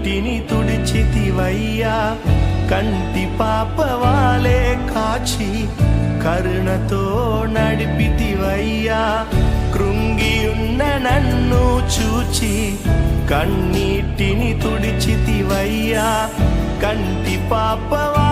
కన్నీటిని తుడిచితివయ్యా కంటి పాపవాలే కాచి కరుణతో నడిపితివయ్యా కృంగియున్న నన్ను చూచి కన్నీటిని తుడిచితివయ్యా కంటి పాపవా